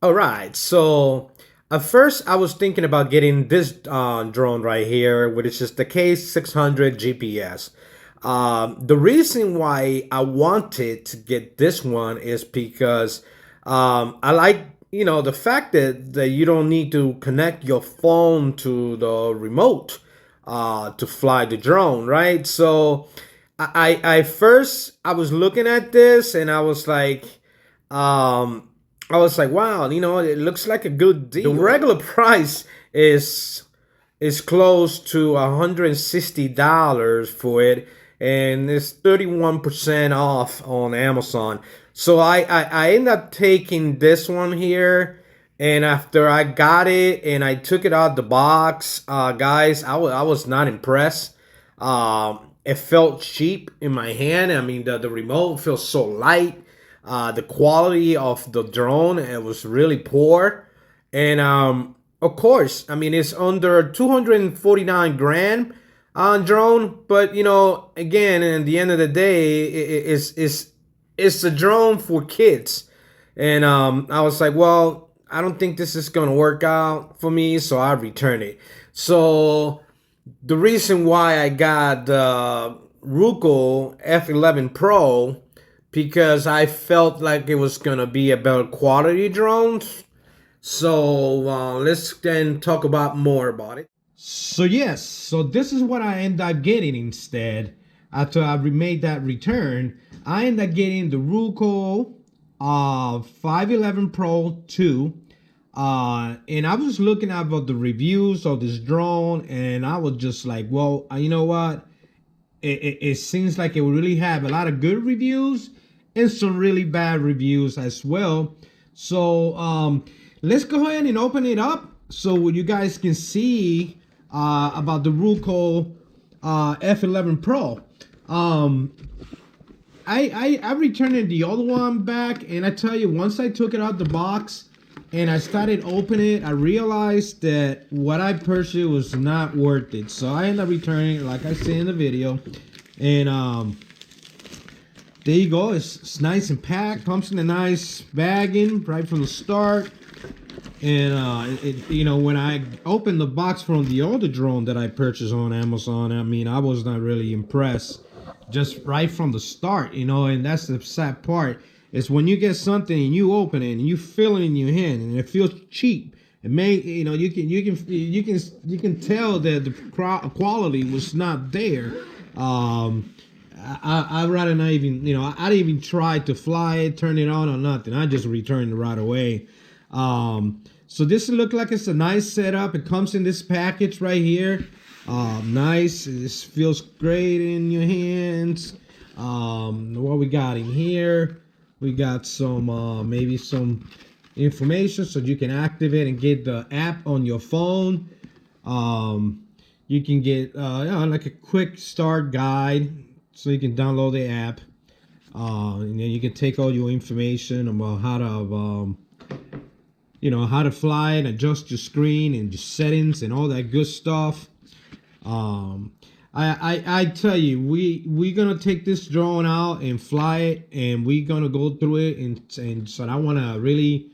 All right, so at first I was thinking about getting this drone right here, which is the K600 GPS. The reason why I wanted to get this one is because I like, the fact that you don't need to connect your phone to the remote to fly the drone, right? So I first I was looking at this and um, I was like, wow, it looks like a good deal. The regular price is close to $160 for it, and it's 31% off on Amazon. So I ended up taking this one here, and after I got it and I took it out the box, guys, I was not impressed. It felt cheap in my hand. I mean, the remote feels so light. The quality of the drone, it was really poor, and of course, I mean, it's under 249 grand on drone, but again, at the end of the day, it's a drone for kids, and I was like, well, I don't think this is gonna work out for me, so I returned it. So the reason why I got the Ruko F11PRO, because I felt like it was gonna be a better quality drone. So let's then talk about more about it. So yes, so this is what I end up getting instead. After I made that return, I end up getting the Ruko 511 Pro 2. And I was looking at about the reviews of this drone, and I was just like, well, you know what? It seems like it would really have a lot of good reviews and some really bad reviews as well. So let's go ahead and open it up so you guys can see about the Ruko F11 Pro. I returned the other one back, and I tell you, once I took it out the box and I started opening it, I realized that what I purchased was not worth it. So I ended up returning it, like I said in the video. And there you go. It's nice and packed. Comes in a nice bagging right from the start. And when I opened the box from the other drone that I purchased on Amazon, I mean, I was not really impressed just right from the start, and that's the sad part. Is when you get something and you open it and you feel it in your hand and it feels cheap. It may, you can tell that the quality was not there. I'd rather not even, I didn't even try to fly it, turn it on or nothing. I just returned it right away. So this look like it's a nice setup. It comes in this package right here. Nice. This feels great in your hands. What we got in here? We got some maybe some information so you can activate and get the app on your phone. You can get like a quick start guide so you can download the app. And then you can take all your information about how to fly and adjust your screen and your settings and all that good stuff. I tell you, we're gonna take this drone out and fly it, and we're gonna go through it, and so I want to really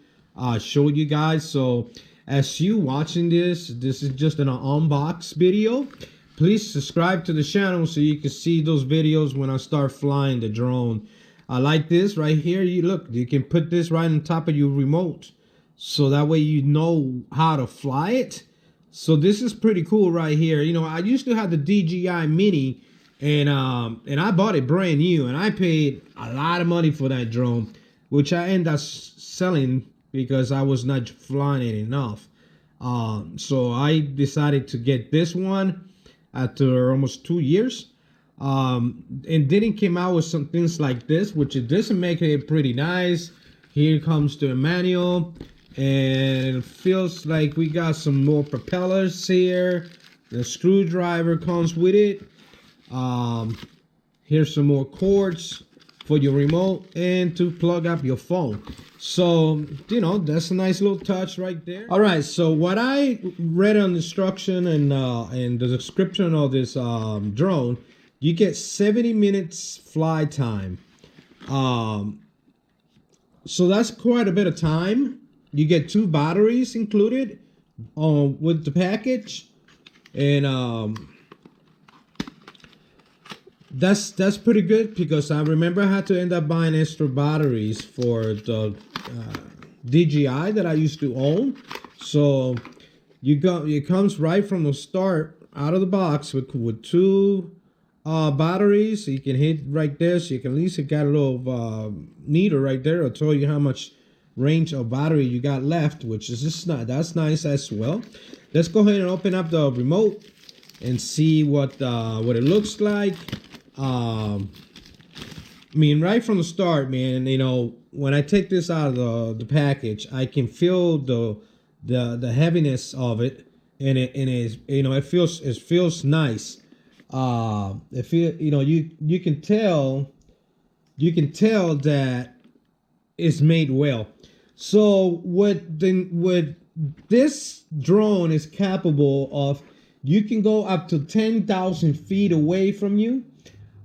show you guys. So as you watching this is just an unbox video. Please subscribe to the channel so you can see those videos when I start flying the drone. I like this right here. You can put this right on top of your remote, so that way you know how to fly it. So this is pretty cool right here. I used to have the DJI Mini, and I bought it brand new, and I paid a lot of money for that drone, which I ended up selling because I was not flying it enough. So I decided to get this one after almost 2 years. And then it came out with some things like this, which it doesn't make it pretty nice. Here comes the manual. And it feels like we got some more propellers here. The screwdriver comes with it. Here's some more cords for your remote and to plug up your phone. So, that's a nice little touch right there. All right, so what I read on the instruction and the description of this drone, you get 70 minutes fly time. So that's quite a bit of time. you get 2 batteries included with the package, and that's pretty good, because I remember I had to end up buying extra batteries for the DJI that I used to own. So it comes right from the start out of the box with 2 batteries. So you can hit right there, so you can at least got a little meter right there. It'll tell you how much range of battery you got left, which is just that's nice as well. Let's go ahead and open up the remote and see what it looks like. I mean, right from the start, man, you know, when I take this out of the package, I can feel the heaviness of it, and it is, you know, it feels nice. It feel, you know, you can tell that it's made well. So what this drone is capable of, you can go up to 10,000 feet away from you.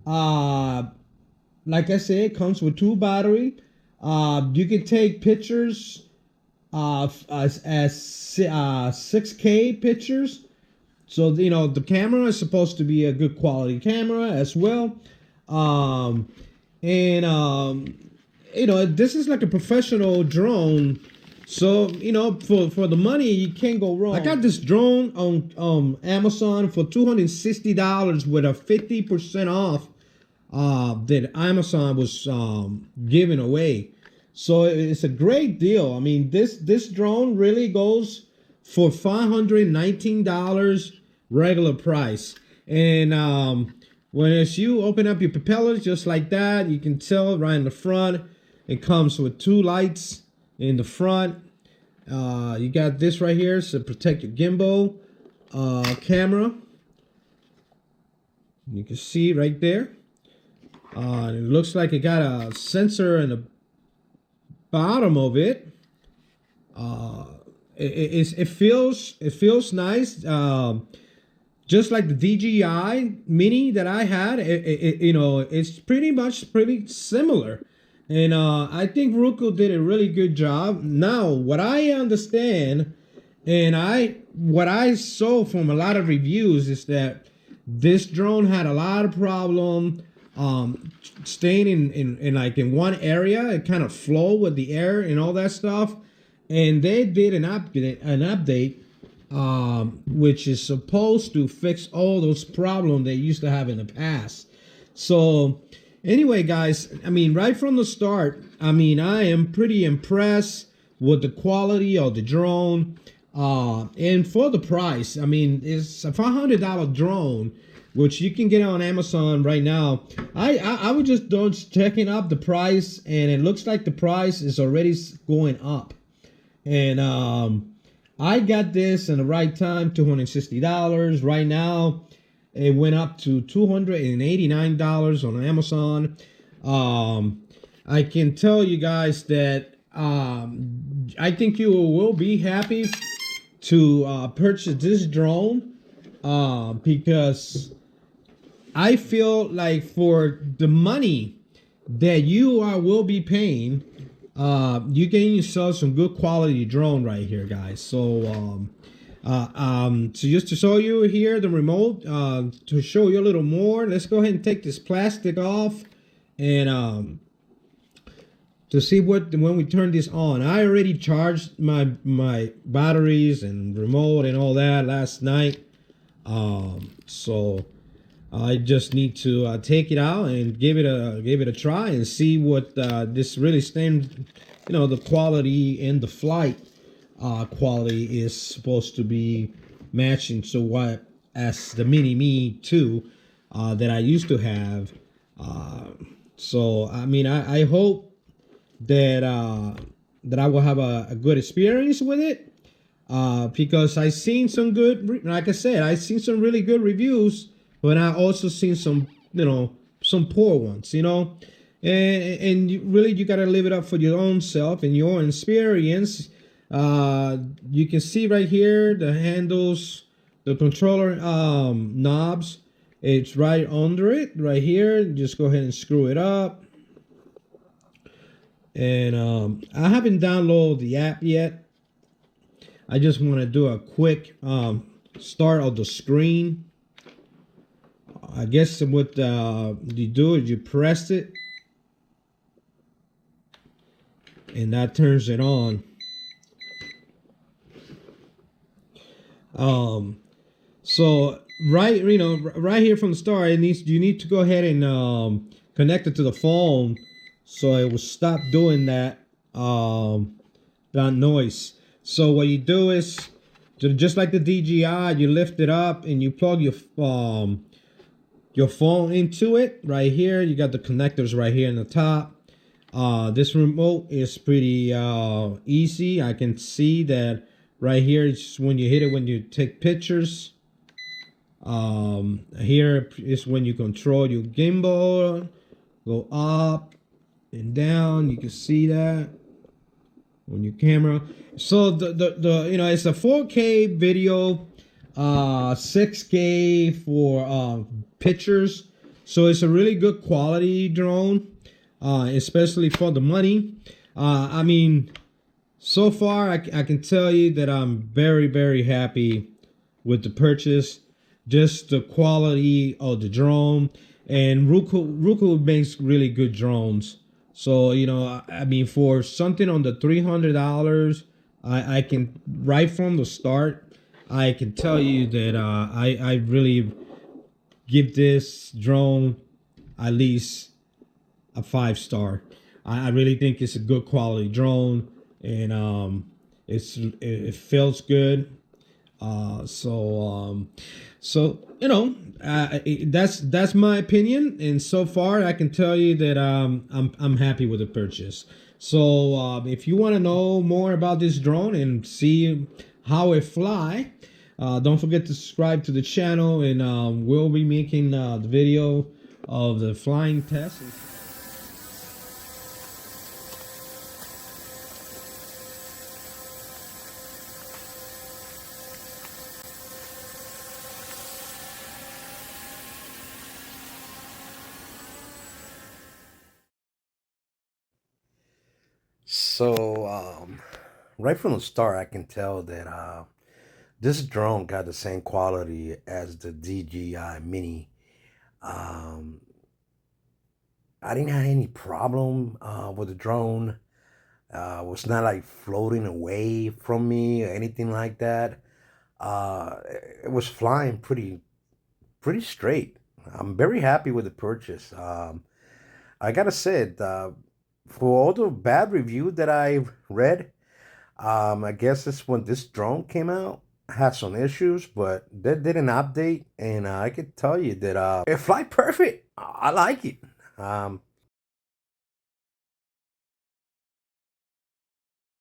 Like I said, it comes with 2 battery. You can take pictures as 6K pictures. So, you know, the camera is supposed to be a good quality camera as well. You know, this is like a professional drone. So, you know, for the money, you can't go wrong. I got this drone on Amazon for $260 with a 50% off that Amazon was giving away. So it's a great deal. I mean, this drone really goes for $519 regular price. And as you open up your propellers just like that, you can tell right in the front, it comes with 2 lights in the front. You got this right here to protect your gimbal camera. You can see right there. It looks like it got a sensor in the bottom of it. It feels nice. Just like the DJI Mini that I had, you know, it's pretty similar. And I think Ruko did a really good job. Now, what I understand, and what I saw from a lot of reviews, is that this drone had a lot of problem staying in one area. It kind of flow with the air and all that stuff. And they did an update which is supposed to fix all those problems they used to have in the past. So anyway, guys, I mean, right from the start, I mean, I am pretty impressed with the quality of the drone. And for the price, I mean, it's a $500 drone, which you can get on Amazon right now. I was just checking up the price, and it looks like the price is already going up. And I got this in the right time, $260. Right now, it went up to $289 on Amazon. I can tell you guys that I think you will be happy to purchase this drone because I feel like for the money that you will be paying, you getting yourself some good quality drone right here, guys. So so just to show you here the remote, to show you a little more, let's go ahead and take this plastic off, and to see when we turn this on. I already charged my batteries and remote and all that last night, so I just need to take it out and give it a try and see what this really stands. You know, the quality and the flight quality is supposed to be matching to what as the Mini Me 2 that I used to have. So I mean, I hope that I will have a good experience with it, because I seen some good, like I said, I seen some really good reviews. But I also seen some, you know, some poor ones, you know, and you got to live it up for your own self and your own experience. You can see right here the handles, the controller knobs. It's right under it, right here. Just go ahead and screw it up. And I haven't downloaded the app yet. I just want to do a quick start of the screen. I guess what you do is you press it, and that turns it on. So right here from the start, you need to go ahead and connect it to the phone, so it will stop doing that that noise. So what you do is, just like the DJI, you lift it up and you plug your phone into it. Right here, you got the connectors right here in the top. This remote is pretty easy. I can see that right here. It's when you hit it when you take pictures. Here is when you control your gimbal. Go up and down. You can see that on your camera. So the it's a 4K video, 6K for pictures. So it's a really good quality drone, especially for the money. I mean, so far I can tell you that I'm very, very happy with the purchase. Just the quality of the drone, and Ruko makes really good drones. So I mean, for something on the $300, I can, right from the start, I can tell you that I really give this drone at least a 5-star. I really think it's a good quality drone, and it feels good. So that's my opinion, and so far I can tell you that I'm happy with the purchase. So if you want to know more about this drone and see how it fly, don't forget to subscribe to the channel, and we'll be making the video of the flying test. So, right from the start, I can tell that this drone got the same quality as the DJI Mini. I didn't have any problem with the drone. It was not like floating away from me or anything like that. It was flying pretty straight. I'm very happy with the purchase. I gotta say, for all the bad review that I read, I guess it's when this drone came out, had some issues, but they did an update, and I could tell you that it fly perfect. I like it.